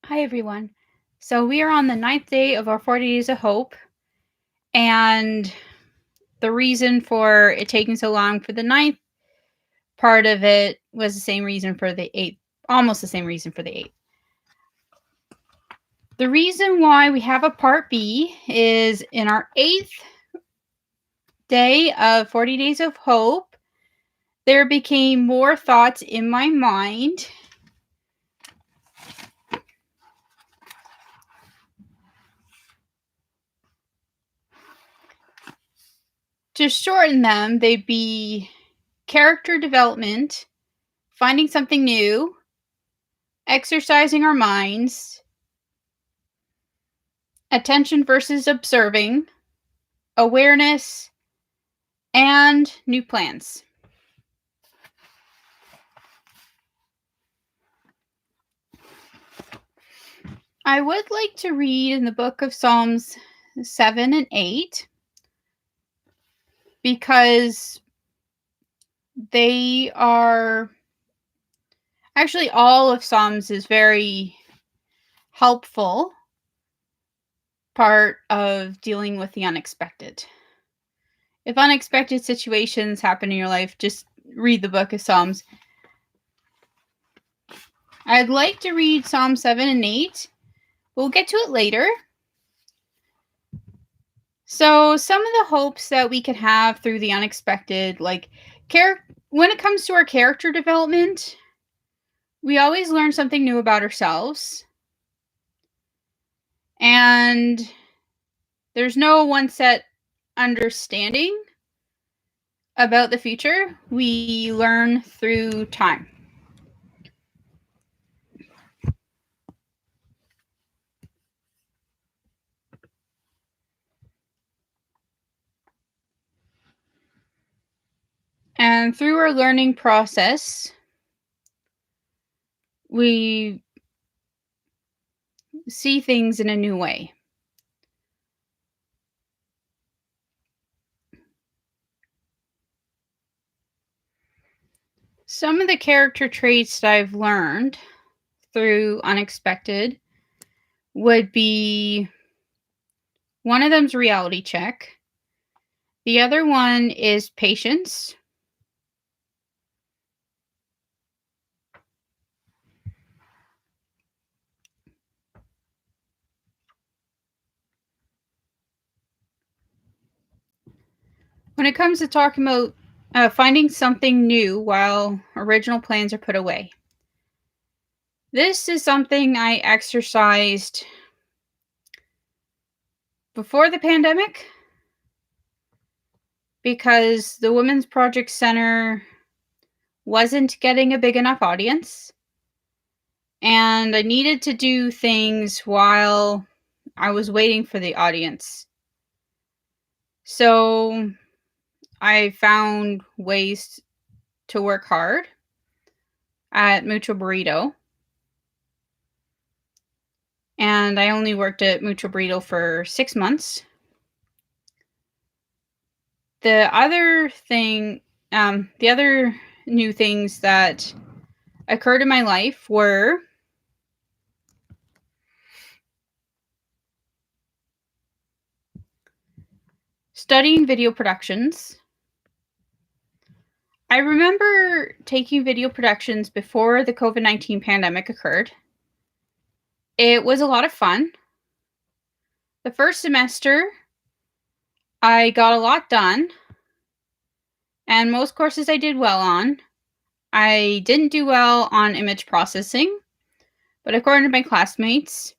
Hi, everyone. So, we are on the ninth day of our 40 Days of Hope. And the reason for it taking so long for the ninth part of it was the same reason for the eighth, almost the same reason for the eighth. The reason why we have a part B is in our eighth day of 40 Days of Hope, there became more thoughts in my mind. To shorten them, they'd be character development, finding something new, exercising our minds, attention versus observing, awareness, and new plans. I would like to read in the book of Psalms 7 and 8 because they are actually all of Psalms is very helpful part of dealing with the unexpected. If unexpected situations happen in your life, just read the book of Psalms. I'd like to read Psalm 7 and 8. We'll get to it later. So, some of the hopes that we could have through the unexpected, like when it comes to our character development, we always learn something new about ourselves. And there's no one set understanding about the future. We learn through time. And through our learning process, we see things in a new way. Some of the character traits that I've learned through unexpected would be one of them's reality check. The other one is patience. When it comes to talking about finding something new while original plans are put away, this is something I exercised before the pandemic because the Women's Project Center wasn't getting a big enough audience. And I needed to do things while I was waiting for the audience. So I found ways to work hard at Mucho Burrito. And I only worked at Mucho Burrito for 6 months. The other new things that occurred in my life were studying video productions. I remember taking video productions before the COVID-19 pandemic occurred. It was a lot of fun. The first semester, I got a lot done, and most courses I did well on. I didn't do well on image processing, but according to my classmates,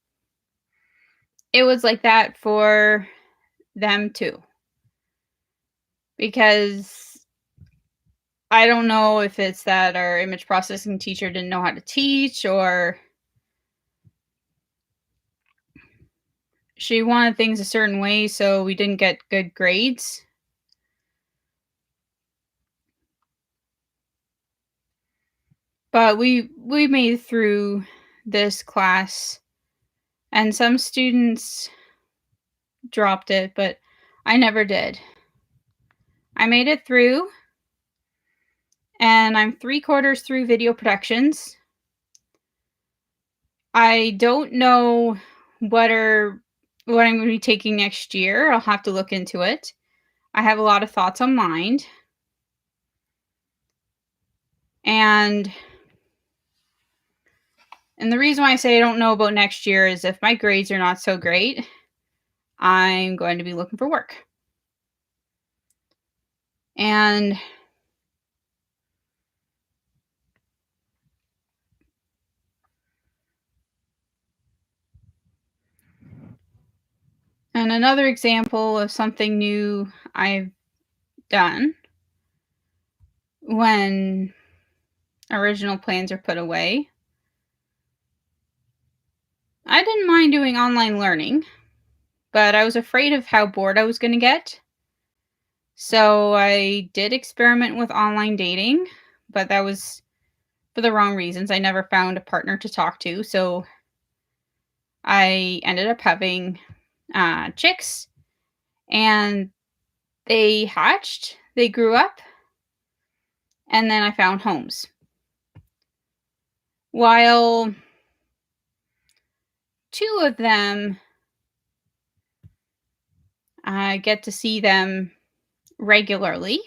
it was like that for them too. Because I don't know if it's that our image processing teacher didn't know how to teach or she wanted things a certain way, so we didn't get good grades. But we made it through this class, and some students dropped it, but I never did. I made it through, and I'm 3/4 through video productions. I don't know what are what I'm going to be taking next year. I'll have to look into it. I have a lot of thoughts on mind. And the reason why I say I don't know about next year is if my grades are not so great, I'm going to be looking for work. And another example of something new I've done when original plans are put away. I didn't mind doing online learning, but I was afraid of how bored I was going to get. So I did experiment with online dating, but that was for the wrong reasons. I never found a partner to talk to. So I ended up having chicks, and they hatched, they grew up, and then I found homes. While two of them, I get to see them regularly,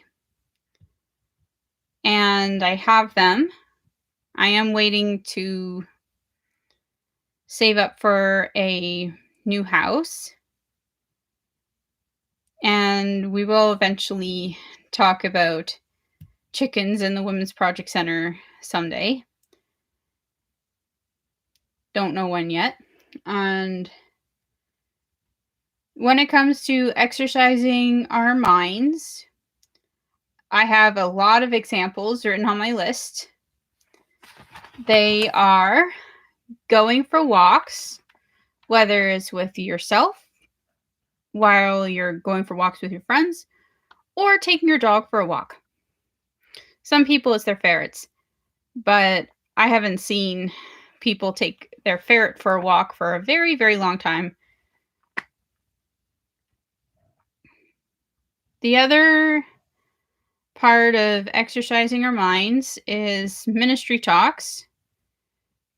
and I have them. I am waiting to save up for a new house, and we will eventually talk about chickens in the Women's Project Center someday. Don't know when yet. And when it comes to exercising our minds, I have a lot of examples written on my list. They are going for walks, whether it's with yourself, while you're going for walks with your friends, or taking your dog for a walk. Some people, it's their ferrets, but I haven't seen people take their ferret for a walk for a very, very long time. The other part of exercising our minds is ministry talks,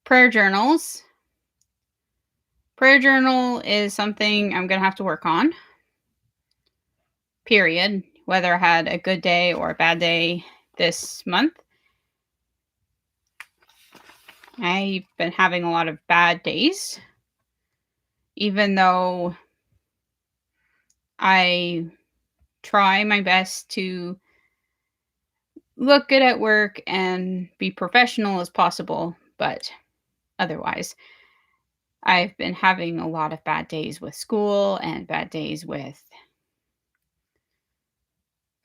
prayer journals. Prayer journal is something I'm going to have to work on, period. Whether I had a good day or a bad day this month. I've been having a lot of bad days, even though I try my best to look good at work and be professional as possible, but otherwise, I've been having a lot of bad days with school and bad days with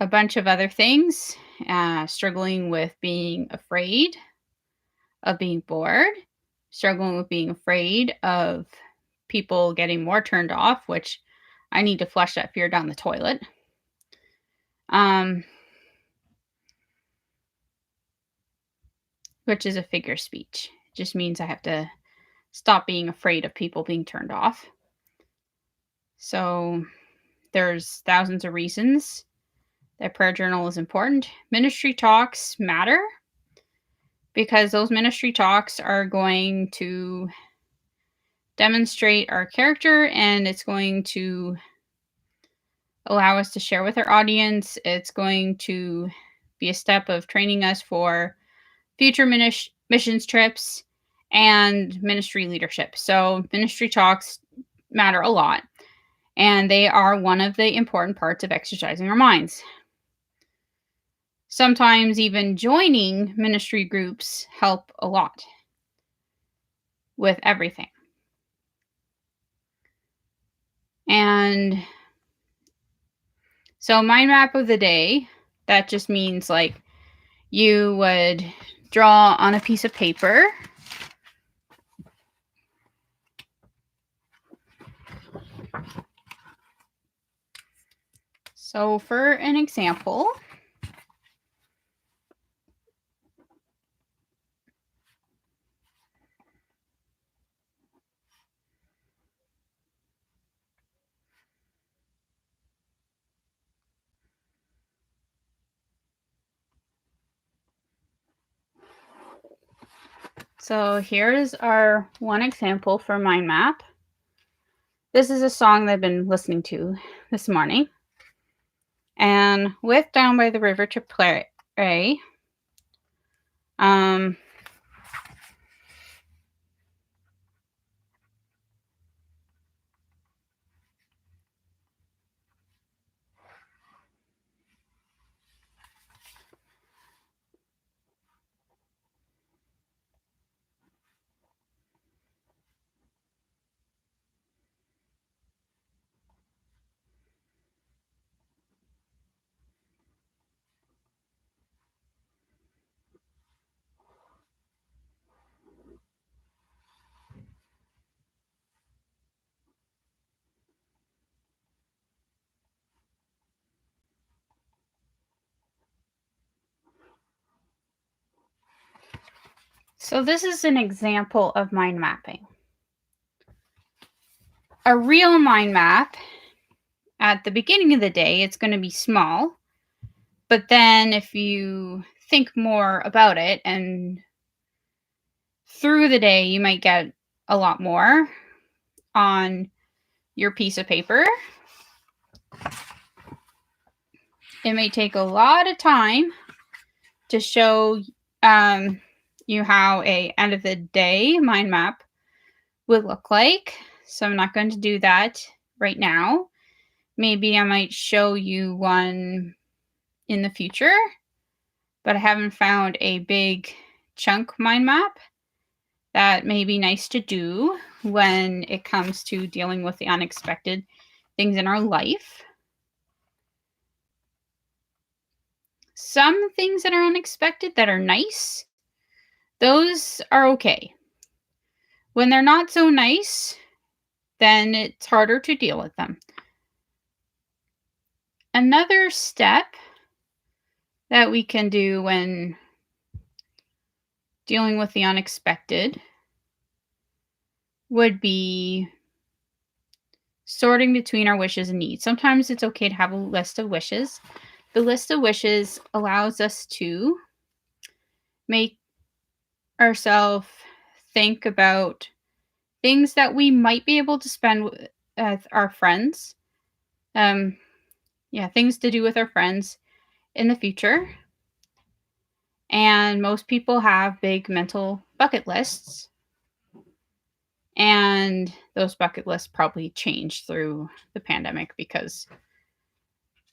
a bunch of other things, struggling with being afraid of being bored, struggling with being afraid of people getting more turned off, which I need to flush that fear down the toilet. Which is a figure of speech. It just means I have to stop being afraid of people being turned off. So there's thousands of reasons that prayer journal is important. Ministry talks matter because those ministry talks are going to demonstrate our character, and it's going to allow us to share with our audience. It's going to be a step of training us for future missions trips and ministry leadership. So ministry talks matter a lot, and they are one of the important parts of exercising our minds. Sometimes even joining ministry groups help a lot with everything. And so mind map of the day, that just means like you would draw on a piece of paper. So for an example, So here is our one example for mind map. This is a song that I've been listening to this morning. And with Down by the River to Play, so this is an example of mind mapping. A real mind map, at the beginning of the day, it's going to be small. But then if you think more about it and through the day, you might get a lot more on your piece of paper. It may take a lot of time to show you how a end of the day mind map would look like. So I'm not going to do that right now. Maybe I might show you one in the future, but I haven't found a big chunk mind map that may be nice to do when it comes to dealing with the unexpected things in our life. Some things that are unexpected that are nice, those are okay. When they're not so nice, then it's harder to deal with them. Another step that we can do when dealing with the unexpected would be sorting between our wishes and needs. Sometimes it's okay to have a list of wishes. The list of wishes allows us to make ourselves think about things that we might be able to spend with our friends. Things to do with our friends in the future. And most people have big mental bucket lists. And those bucket lists probably changed through the pandemic because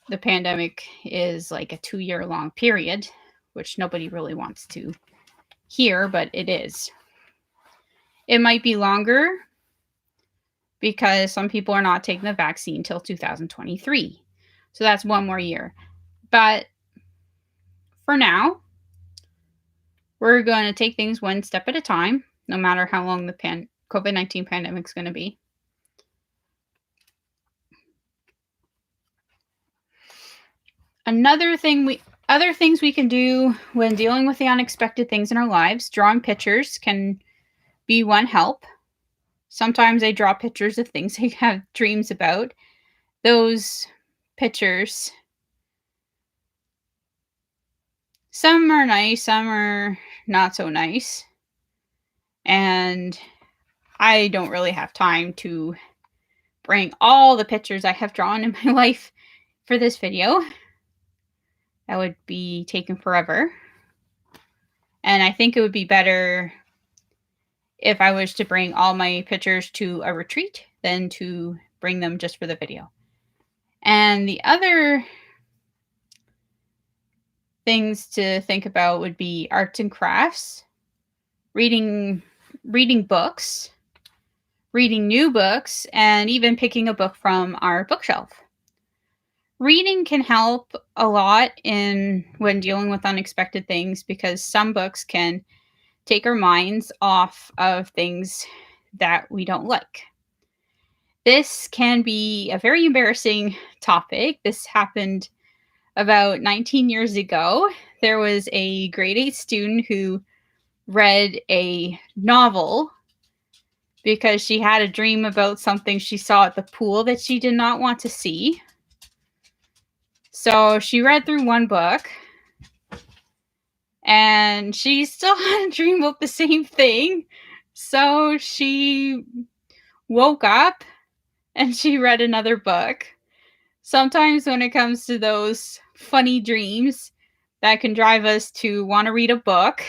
the pandemic is like a 2-year long period, which nobody really wants to hear, but it is. It might be longer because some people are not taking the vaccine till 2023. So that's one more year. But for now, we're going to take things one step at a time, no matter how long the COVID-19 pandemic is going to be. Other things we can do when dealing with the unexpected things in our lives, drawing pictures can be one help. Sometimes I draw pictures of things I have dreams about. Those pictures, some are nice, some are not so nice. And I don't really have time to bring all the pictures I have drawn in my life for this video. That would be taken forever. And I think it would be better if I was to bring all my pictures to a retreat than to bring them just for the video. And the other things to think about would be arts and crafts, reading books, reading new books, and even picking a book from our bookshelf. Reading can help a lot when dealing with unexpected things because some books can take our minds off of things that we don't like. This can be a very embarrassing topic. This happened about 19 years ago. There was a grade 8 student who read a novel because she had a dream about something she saw at the pool that she did not want to see. So she read through one book and she still had a dream about the same thing. So she woke up and she read another book. Sometimes when it comes to those funny dreams that can drive us to want to read a book,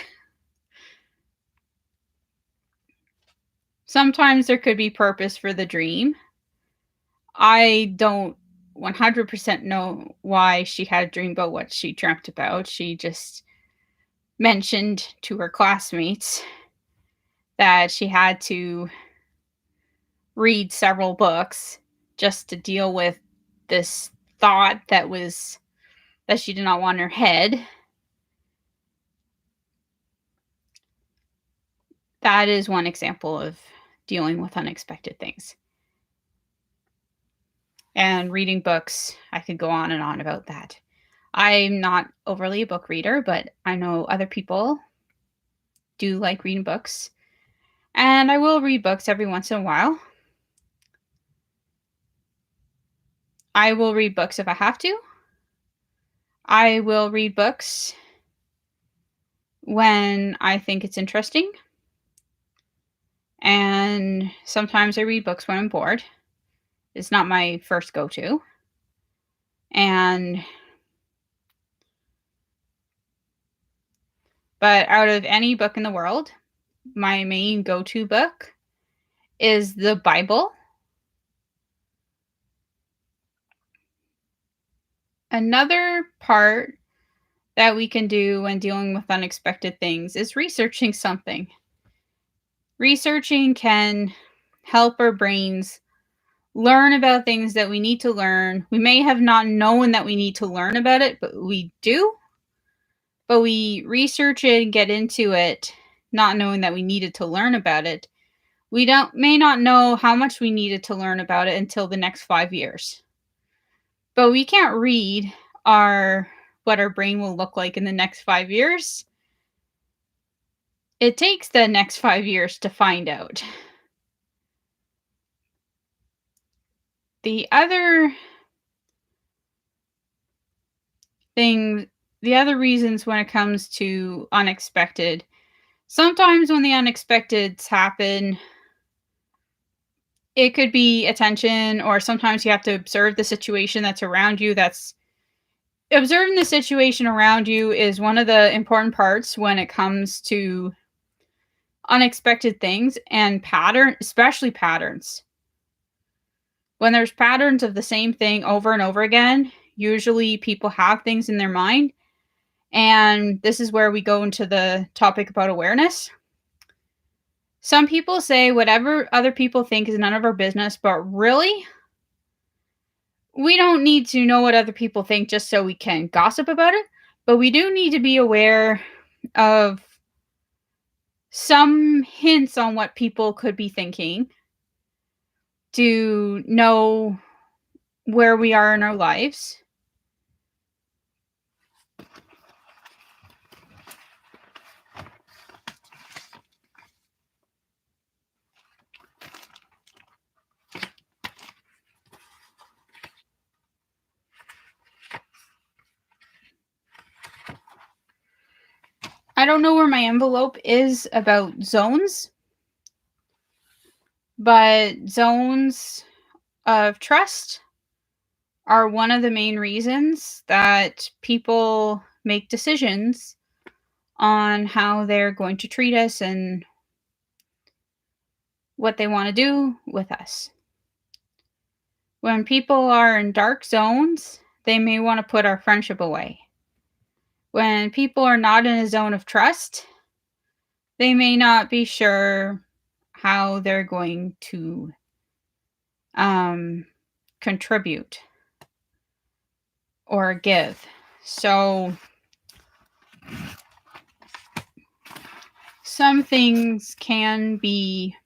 sometimes there could be purpose for the dream. I don't 100% know why she had a dream about what she dreamt about. She just mentioned to her classmates that she had to read several books just to deal with this thought that she did not want in her head. That is one example of dealing with unexpected things. And reading books, I could go on and on about that. I'm not overly a book reader, but I know other people do like reading books. And I will read books every once in a while. I will read books if I have to. I will read books when I think it's interesting. And sometimes I read books when I'm bored. It's not my first go-to. But out of any book in the world, my main go-to book is the Bible. Another part that we can do when dealing with unexpected things is researching something. Researching can help our brains learn about things that we need to learn. We may have not known that we need to learn about it, but we do. But we research it and get into it, not knowing that we needed to learn about it. We may not know how much we needed to learn about it until the next 5 years. But we can't read what our brain will look like in the next 5 years. It takes the next 5 years to find out. The other reasons when it comes to unexpected, sometimes when the unexpecteds happen, it could be attention, or sometimes you have to observe the situation that's around you. Observing the situation around you is one of the important parts when it comes to unexpected things and especially patterns. When there's patterns of the same thing over and over again, usually people have things in their mind. And this is where we go into the topic about awareness. Some people say whatever other people think is none of our business, but really, we don't need to know what other people think just so we can gossip about it. But we do need to be aware of some hints on what people could be thinking to know where we are in our lives. I don't know where my envelope is about zones, but zones of trust are one of the main reasons that people make decisions on how they're going to treat us and what they want to do with us. When people are in dark zones, they may want to put our friendship away. When people are not in a zone of trust, they may not be sure how they're going to contribute or give. So some things can be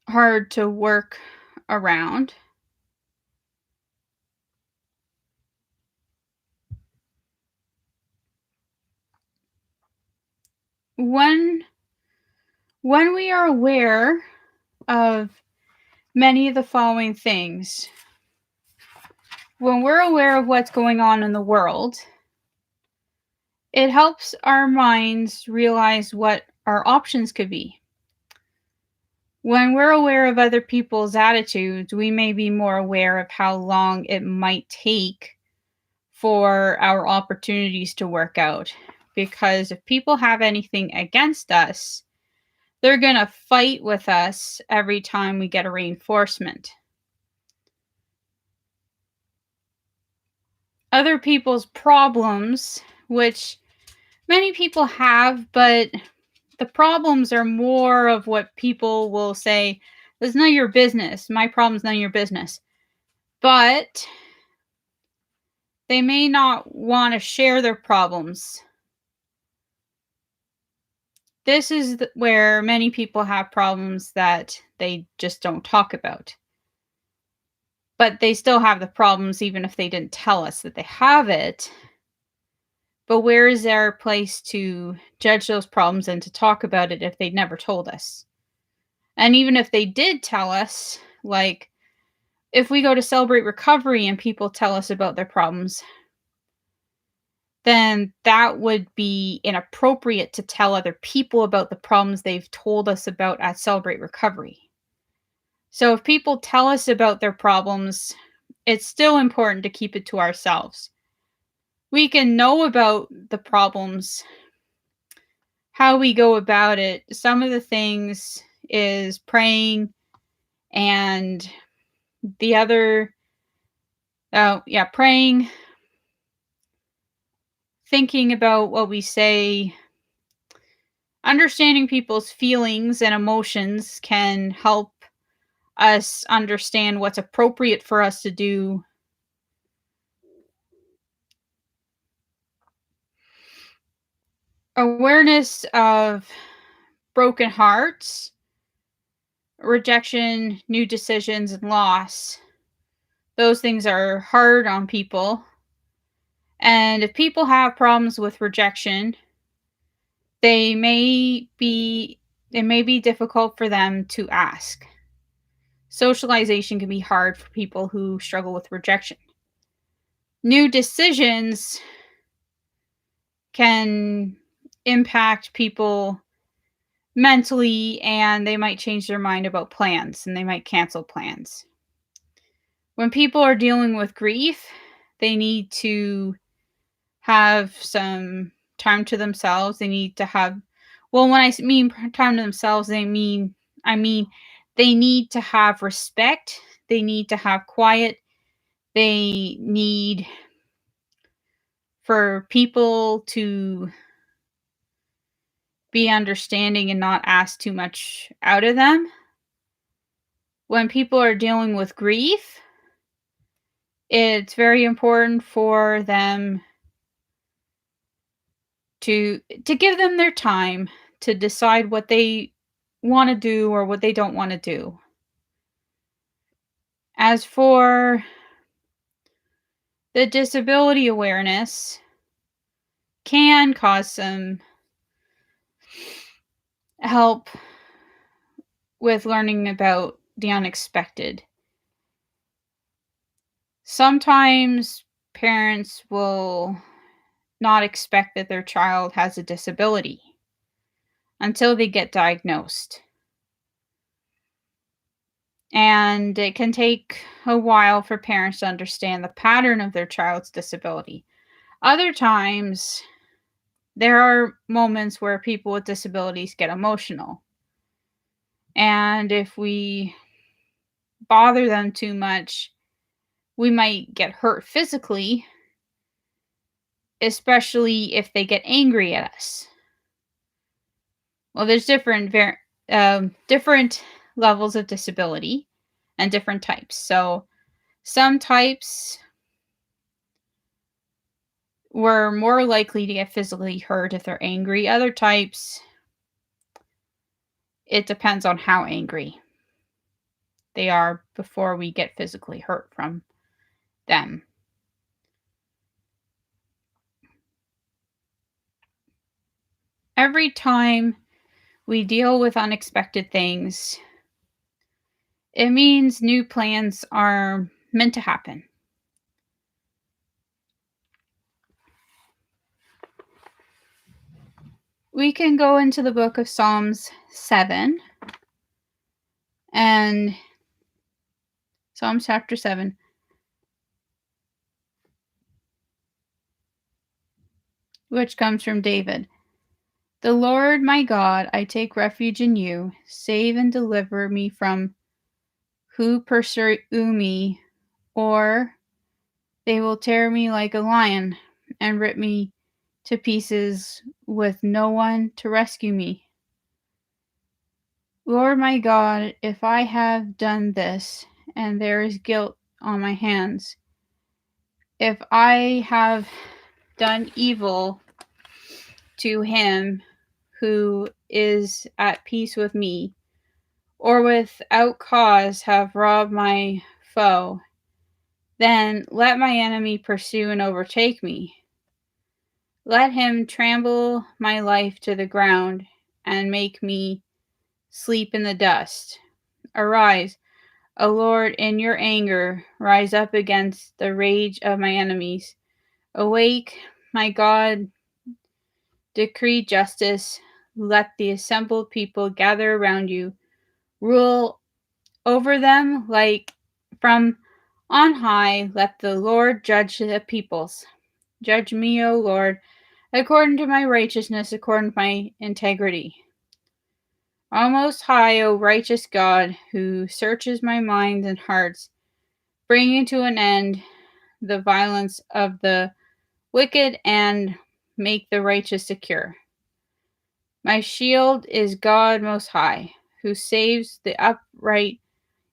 hard to work around. When we are aware of many of the following things, when we're aware of what's going on in the world, It helps our minds realize what our options could be. When we're aware of other people's attitudes, we may be more aware of how long it might take for our opportunities to work out. Because if people have anything against us, they're going to fight with us every time we get a reinforcement. Other people's problems, which many people have, but the problems are more of what people will say, it's none of your business. My problem's none of your business. But they may not want to share their problems. This is where many people have problems that they just don't talk about. But they still have the problems even if they didn't tell us that they have it. But where is our place to judge those problems and to talk about it if they'd never told us? And even if they did tell us, like if we go to Celebrate Recovery and people tell us about their problems, then that would be inappropriate to tell other people about the problems they've told us about at Celebrate Recovery. So if people tell us about their problems, it's still important to keep it to ourselves. We can know about the problems, how we go about it. Some of the things is praying, and the other, praying, thinking about what we say, understanding people's feelings and emotions can help us understand what's appropriate for us to do. Awareness of broken hearts, rejection, new decisions, and loss. Those things are hard on people. And if people have problems with rejection, they may be it may be difficult for them to ask. Socialization can be hard for people who struggle with rejection. New decisions can impact people mentally, and they might change their mind about plans and they might cancel plans. When people are dealing with grief, they need to have some time to themselves. They need to have, well, when I mean time to themselves, I mean, they need to have respect. They need to have quiet. They need for people to be understanding and not ask too much out of them. When people are dealing with grief, it's very important for them to give them their time to decide what they want to do or what they don't want to do. As for the disability awareness, can cause some help with learning about the unexpected. Sometimes parents will not expect that their child has a disability until they get diagnosed. And it can take a while for parents to understand the pattern of their child's disability. Other times, there are moments where people with disabilities get emotional. And if we bother them too much, we might get hurt physically, especially if they get angry at us. Well, there's different levels of disability and different types. So some types were more likely to get physically hurt if they're angry. Other types, it depends on how angry they are before we get physically hurt from them. Every time we deal with unexpected things, it means new plans are meant to happen. we can go into the book of Psalms 7 and Psalms chapter 7, which comes from David. The Lord my God, I take refuge in you. Save and deliver me from who pursue me, or they will tear me like a lion and rip me to pieces with no one to rescue me. Lord my God, if I have done this, and there is guilt on my hands, if I have done evil to him who is at peace with me, or without cause have robbed my foe, then let my enemy pursue and overtake me. Let him trample my life to the ground and make me sleep in the dust. Arise, O Lord, in your anger, rise up against the rage of my enemies. Awake, my God, decree justice. Let the assembled people gather around you. Rule over them like from on high. Let the Lord judge the peoples. Judge me, O Lord, according to my righteousness, according to my integrity. O Most High, O righteous God, who searches my mind and hearts, bringing to an end the violence of the wicked and make the righteous secure. My shield is God Most High, who saves the upright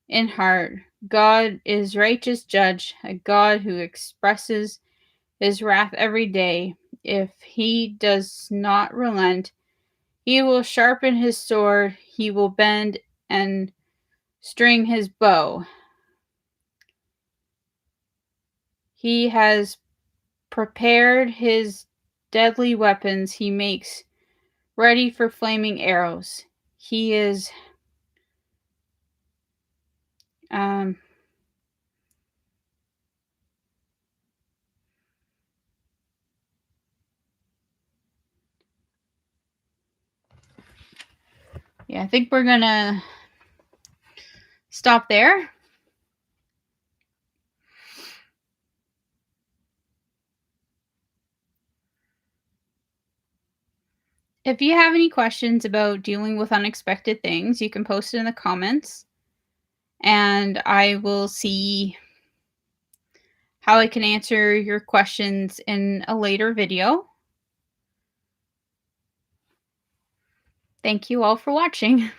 in heart. God is righteous judge, a God who expresses his wrath every day. If he does not relent, he will sharpen his sword, he will bend and string his bow. He has prepared his deadly weapons, he makes ready for flaming arrows. He is I think we're gonna stop there. If you have any questions about dealing with unexpected things, you can post it in the comments and I will see how I can answer your questions in a later video. Thank you all for watching.